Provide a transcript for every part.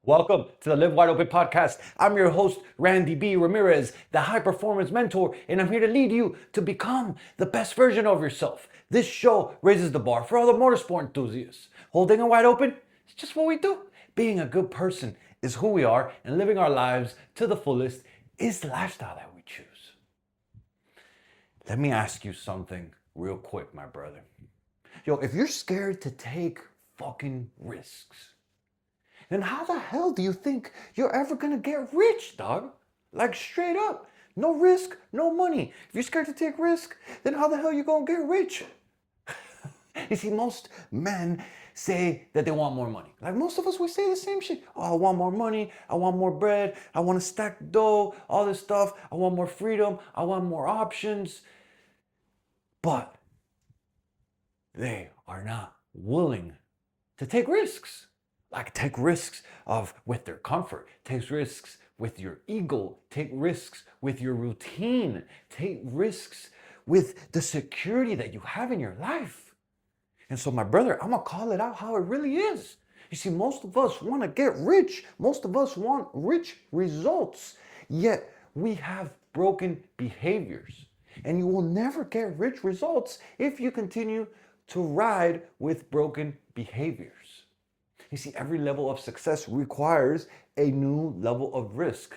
Welcome to the Live Wide Open podcast. I'm your host, Randy B. Ramirez, the high performance mentor, and I'm here to lead you to become the best version of yourself. This show raises the bar for all the motorsport enthusiasts. Holding it wide open is just what we do. Being a good person is who we are, and living our lives to the fullest is the lifestyle that we choose. Let me ask you something real quick, my brother. If you're scared to take fucking risks, then how the hell do you think you're ever gonna get rich, dog? Like straight up. No risk, no money. If you're scared to take risk, then how the hell you gonna get rich? You see, most men say that they want more money. Like most of us, we say the same shit. Oh, I want more money. I want more bread. I want to stack dough, all this stuff. I want more freedom. I want more options. But they are not willing to take risks. Like take risks with their comfort, take risks with your ego, take risks with your routine, take risks with the security that you have in your life. And so my brother, I'm gonna call it out how it really is. You see, most of us want to get rich. Most of us want rich results. Yet we have broken behaviors. And you will never get rich results if you continue to ride with broken behaviors. You see, every level of success requires a new level of risk.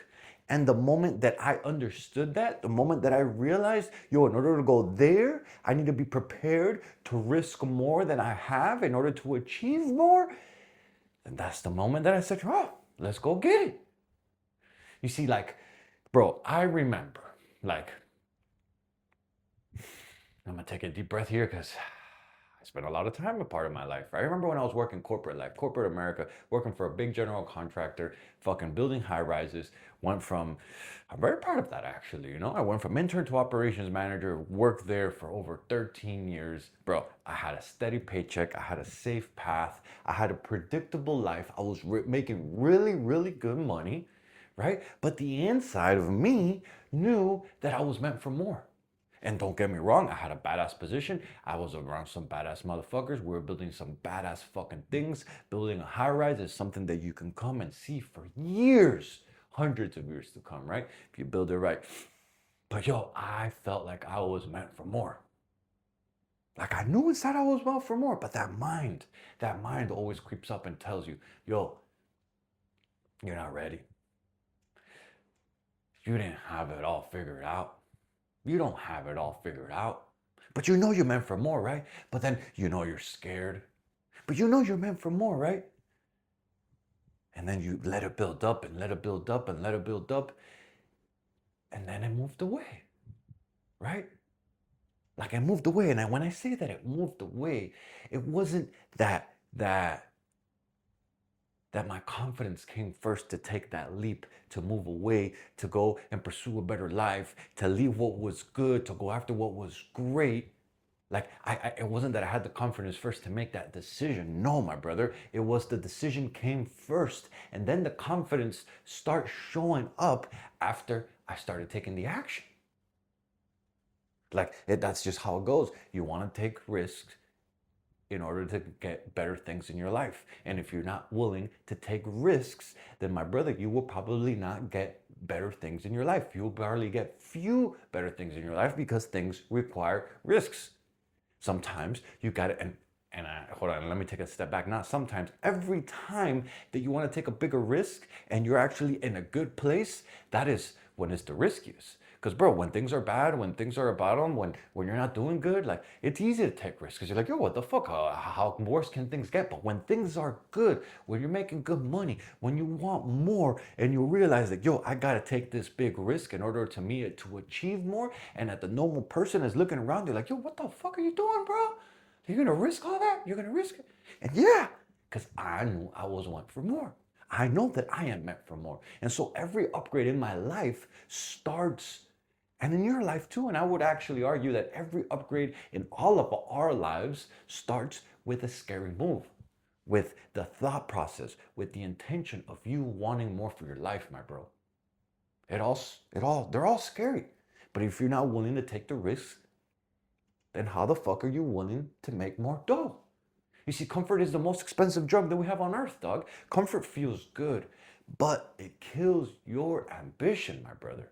And the moment that I understood that, the moment that I realized, in order to go there, I need to be prepared to risk more than I have in order to achieve more. And that's the moment that I said, oh, let's go get it. You see, bro, I remember, I'm gonna take a deep breath here because I spent a lot of time a part of my life. I remember when I was working corporate life, corporate America, working for a big general contractor, fucking building high rises. I'm very proud of that actually. I went from intern to operations manager, worked there for over 13 years. Bro, I had a steady paycheck. I had a safe path. I had a predictable life. I was making really, really good money, right? But the inside of me knew that I was meant for more. And don't get me wrong, I had a badass position. I was around some badass motherfuckers. We were building some badass fucking things. Building a high rise is something that you can come and see for years, hundreds of years to come, right? If you build it right. But I felt like I was meant for more. Like I knew inside I was meant for more, but that mind always creeps up and tells you, you're not ready. You didn't have it all figured out. You don't have it all figured out. But you're meant for more, right? But then you're scared. But you're meant for more, right? And then you let it build up and let it build up and let it build up. And then it moved away, right? Like it moved away. And when I say that it moved away, it wasn't that my confidence came first to take that leap, to move away, to go and pursue a better life, to leave what was good, to go after what was great. It wasn't that I had the confidence first to make that decision. No, my brother, it was the decision came first. And then the confidence starts showing up after I started taking the action. That's just how it goes. You want to take risks in order to get better things in your life. And if you're not willing to take risks, then my brother, you will probably not get better things in your life. You will probably get few better things in your life because things require risks. Sometimes you got to, hold on, let me take a step back. Not sometimes, every time that you want to take a bigger risk and you're actually in a good place, that is when it's the riskiest. Because bro, when things are bad, when things are a bottom, when you're not doing good, it's easy to take risks because you're like, what the fuck? How worse can things get? But when things are good, when you're making good money, when you want more and you realize that, I gotta take this big risk in order to achieve more, and that the normal person is looking around, they're like, what the fuck are you doing, bro? You're gonna risk all that? You're gonna risk it? And yeah, because I knew I was meant for more. I know that I am meant for more. And so every upgrade in my life starts, and in your life too, and I would actually argue that every upgrade in all of our lives starts with a scary move, with the thought process, with the intention of you wanting more for your life, my bro. They're all scary. But if you're not willing to take the risks, then how the fuck are you willing to make more dough? You see, comfort is the most expensive drug that we have on earth, dog. Comfort feels good, but it kills your ambition, my brother.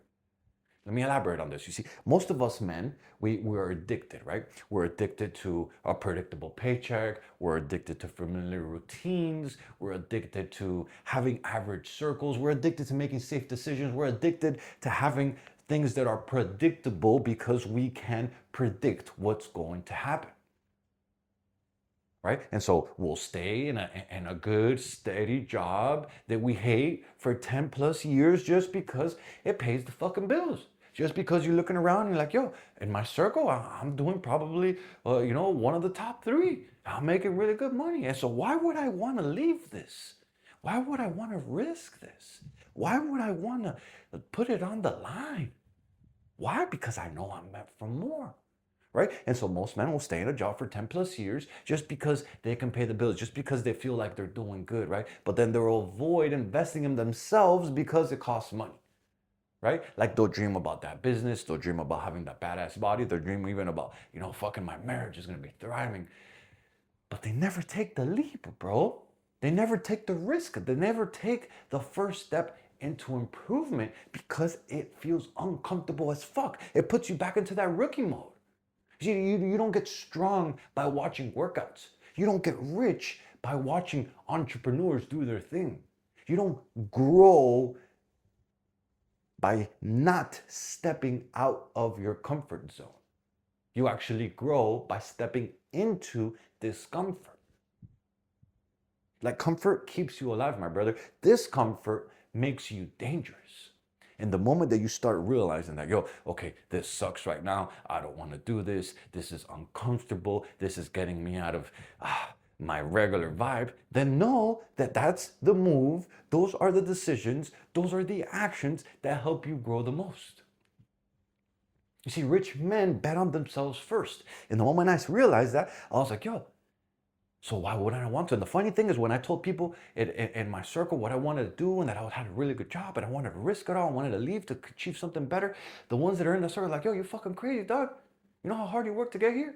Let me elaborate on this. You see, most of us men, we're addicted, right? We're addicted to a predictable paycheck. We're addicted to familiar routines. We're addicted to having average circles. We're addicted to making safe decisions. We're addicted to having things that are predictable because we can predict what's going to happen. Right? And so we'll stay in a good, steady job that we hate for 10 plus years just because it pays the fucking bills. Just because you're looking around and you're like, yo, in my circle, I'm doing probably, one of the top three. I'm making really good money. And so why would I want to leave this? Why would I want to risk this? Why would I want to put it on the line? Why? Because I know I'm meant for more. Right? And so most men will stay in a job for 10 plus years just because they can pay the bills, just because they feel like they're doing good, right? But then they'll avoid investing in themselves because it costs money, right? Like they'll dream about that business, they'll dream about having that badass body, they'll dream even about, fucking my marriage is gonna be thriving. But they never take the leap, bro. They never take the risk. They never take the first step into improvement because it feels uncomfortable as fuck. It puts you back into that rookie mode. You don't get strong by watching workouts. You don't get rich by watching entrepreneurs do their thing. You don't grow by not stepping out of your comfort zone. You actually grow by stepping into discomfort. Like comfort keeps you alive, my brother. Discomfort makes you dangerous. And the moment that you start realizing that, okay, this sucks right now. I don't want to do this. This is uncomfortable. This is getting me out of my regular vibe. Then know that that's the move. Those are the decisions. Those are the actions that help you grow the most. You see, rich men bet on themselves first. And the moment I realized that, I was like, so why wouldn't I want to? And the funny thing is when I told people in my circle what I wanted to do and that I had a really good job and I wanted to risk it all, I wanted to leave to achieve something better, the ones that are in the circle are like, you're fucking crazy, dog. You know how hard you work to get here?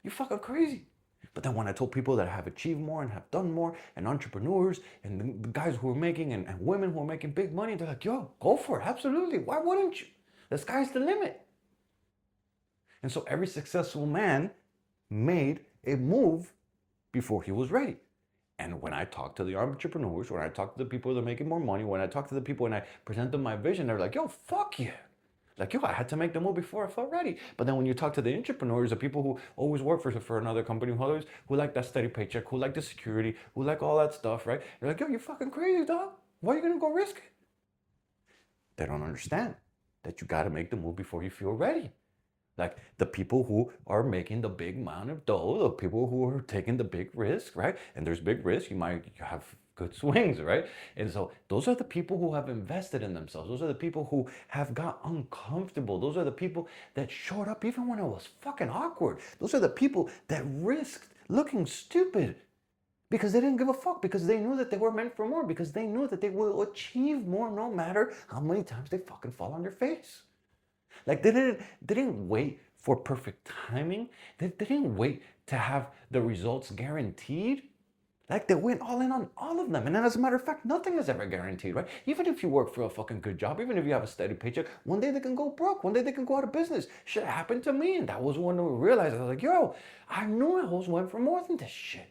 You're fucking crazy. But then when I told people that I have achieved more and have done more and entrepreneurs and the guys who are making and women who are making big money, they're like, go for it. Absolutely. Why wouldn't you? The sky's the limit. And so every successful man made a move before he was ready. And when I talk to the entrepreneurs, when I talk to the people that are making more money, when I talk to the people and I present them my vision, they're like, fuck yeah. Like, I had to make the move before I felt ready. But then when you talk to the entrepreneurs, the people who always work for another company, who like that steady paycheck, who like the security, who like all that stuff, right? They're like, you're fucking crazy, dog. Why are you gonna go risk it? They don't understand that you gotta make the move before you feel ready. Like the people who are making the big amount of dough, the people who are taking the big risk, right? And there's big risk, you might have good swings, right? And so those are the people who have invested in themselves. Those are the people who have got uncomfortable. Those are the people that showed up even when it was fucking awkward. Those are the people that risked looking stupid because they didn't give a fuck, because they knew that they were meant for more, because they knew that they will achieve more no matter how many times they fucking fall on their face. Like they didn't wait for perfect timing. They didn't wait to have the results guaranteed. Like they went all in on all of them. And then as a matter of fact, nothing is ever guaranteed, right? Even if you work for a fucking good job, even if you have a steady paycheck, one day they can go broke. One day they can go out of business. Shit happened to me. And that was when we realized, I was like, I knew I was went for more than this shit.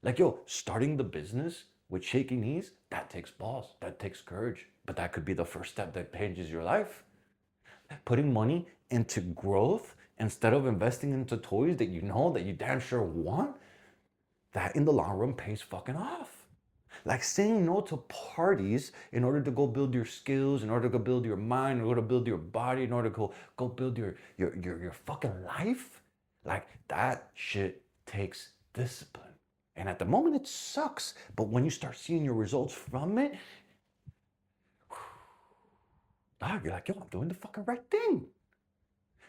Like, starting the business with shaky knees, that takes balls, that takes courage. But that could be the first step that changes your life. Putting money into growth instead of investing into toys that you damn sure want, that in the long run pays fucking off. Like saying no to parties in order to go build your skills, in order to go build your mind, in order to build your body, in order to go build your fucking life. Like that shit takes discipline. And at the moment it sucks, but when you start seeing your results from it, you're like, I'm doing the fucking right thing.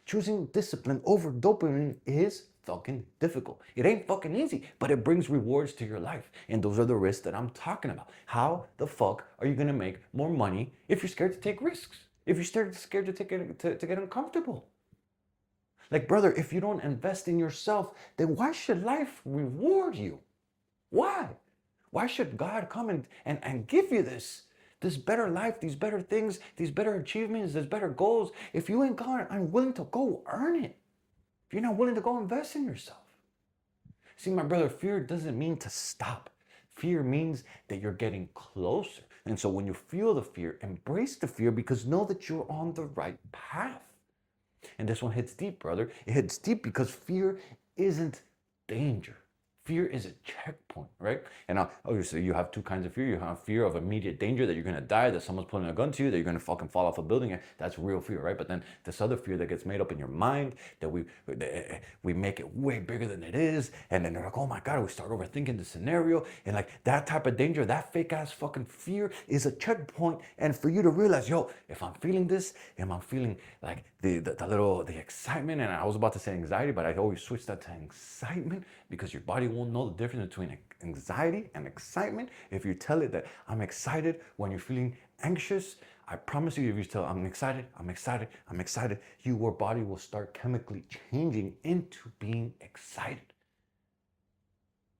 Choosing discipline over dopamine is fucking difficult. It ain't fucking easy, but it brings rewards to your life. And those are the risks that I'm talking about. How the fuck are you gonna make more money if you're scared to take risks? If you're scared to get uncomfortable? Like, brother, if you don't invest in yourself, then why should life reward you? Why? Why should God come and give you this better life, these better things, these better achievements, these better goals, if you ain't gone, I'm willing to go earn it? If you're not willing to go invest in yourself. See, my brother, fear doesn't mean to stop. Fear means that you're getting closer. And so when you feel the fear, embrace the fear because know that you're on the right path. And this one hits deep, brother. It hits deep because fear isn't danger. Fear is a checkpoint, right? And obviously you have two kinds of fear. You have fear of immediate danger, that you're going to die, that someone's pulling a gun to you, that you're going to fucking fall off a building. That's real fear, right? But then this other fear that gets made up in your mind, that we make it way bigger than it is. And then they're like, oh my God, we start overthinking the scenario. And like that type of danger, that fake ass fucking fear is a checkpoint. And for you to realize, yo, if I'm feeling this, am I feeling like the excitement? And I was about to say anxiety, but I always switch that to excitement because your body won't know the difference between anxiety and excitement. If you tell it that I'm excited when you're feeling anxious, I promise you, if you tell I'm excited, I'm excited, I'm excited, your body will start chemically changing into being excited.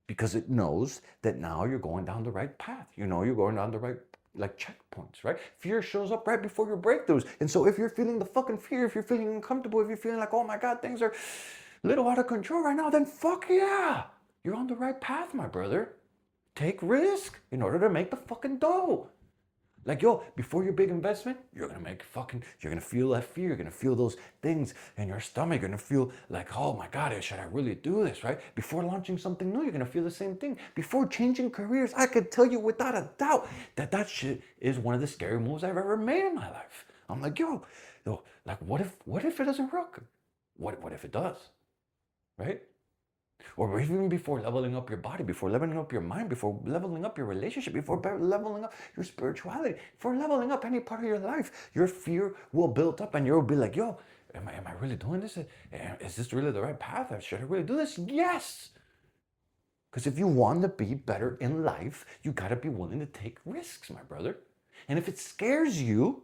Because it knows that now you're going down the right path. You know you're going down the right checkpoints, right? Fear shows up right before your breakthroughs. And so if you're feeling the fucking fear, if you're feeling uncomfortable, if you're feeling like, oh my God, things are a little out of control right now, then fuck yeah. You're on the right path, my brother. Take risk in order to make the fucking dough. Like, yo, before your big investment, you're gonna feel that fear, you're gonna feel those things in your stomach, you're gonna feel like, oh my God, should I really do this, right? Before launching something new, you're gonna feel the same thing. Before changing careers, I could tell you without a doubt that shit is one of the scary moves I've ever made in my life. I'm like, yo, like what if it doesn't work? What if it does, right? Or even before leveling up your body, before leveling up your mind, before leveling up your relationship, before leveling up your spirituality, before leveling up any part of your life, your fear will build up and you'll be like, yo, am I really doing this? Is this really the right path? Should I really do this? Yes. Because if you want to be better in life, you got to be willing to take risks, my brother. And if it scares you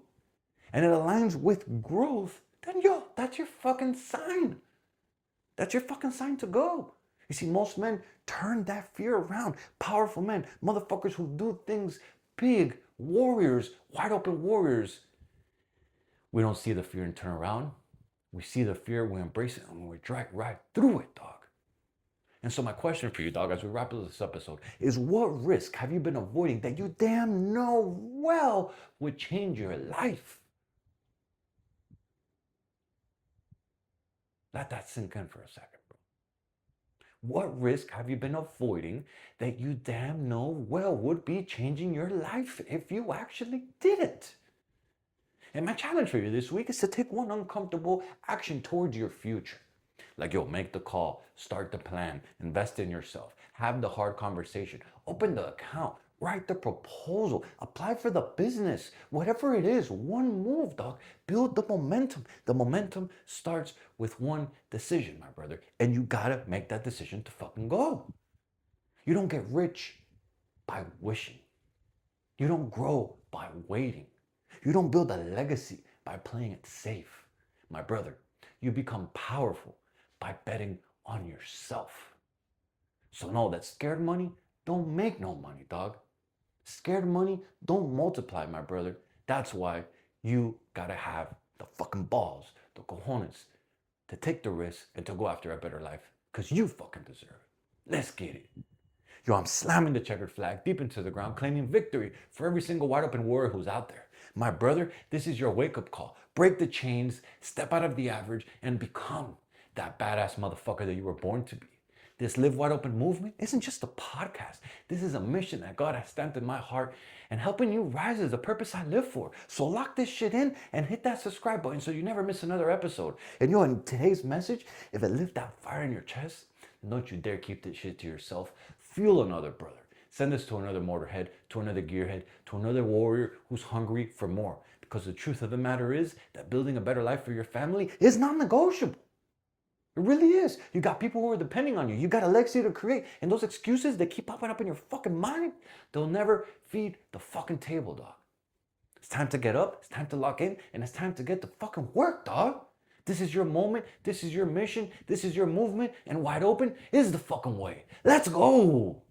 and it aligns with growth, then yo, that's your fucking sign. That's your fucking sign to go. You see, most men turn that fear around. Powerful men, motherfuckers who do things big, warriors, wide open warriors. We don't see the fear and turn around. We see the fear, we embrace it, and we drag right through it, dog. And so my question for you, dog, as we wrap up this episode, is what risk have you been avoiding that you damn know well would change your life? Let that sink in for a second. What risk have you been avoiding that you damn know well would be changing your life if you actually did it? And my challenge for you this week is to take one uncomfortable action towards your future. Like, yo, make the call, start the plan, invest in yourself, have the hard conversation, open the account, write the proposal, apply for the business, whatever it is, one move, dog. Build the momentum. The momentum starts with one decision, my brother. And you gotta make that decision to fucking go. You don't get rich by wishing. You don't grow by waiting. You don't build a legacy by playing it safe. My brother, you become powerful by betting on yourself. So know that scared money don't make no money, dog. Scared money don't multiply, my brother. That's why you gotta have the fucking balls, the cojones, to take the risk and to go after a better life. Because you fucking deserve it. Let's get it. Yo, I'm slamming the checkered flag deep into the ground, claiming victory for every single wide open warrior who's out there. My brother, this is your wake-up call. Break the chains, step out of the average, and become that badass motherfucker that you were born to be. This Live Wide Open movement isn't just a podcast. This is a mission that God has stamped in my heart, and helping you rise is the purpose I live for. So lock this shit in and hit that subscribe button so you never miss another episode. And yo, in today's message, if it lit that fire in your chest, don't you dare keep this shit to yourself. Fuel another brother. Send this to another motorhead, to another gearhead, to another warrior who's hungry for more. Because the truth of the matter is that building a better life for your family is non-negotiable. It really is. You got people who are depending on you. You got a legacy to create. And those excuses that keep popping up in your fucking mind, they'll never feed the fucking table, dog. It's time to get up. It's time to lock in. And it's time to get the fucking work, dog. This is your moment. This is your mission. This is your movement. And wide open is the fucking way. Let's go.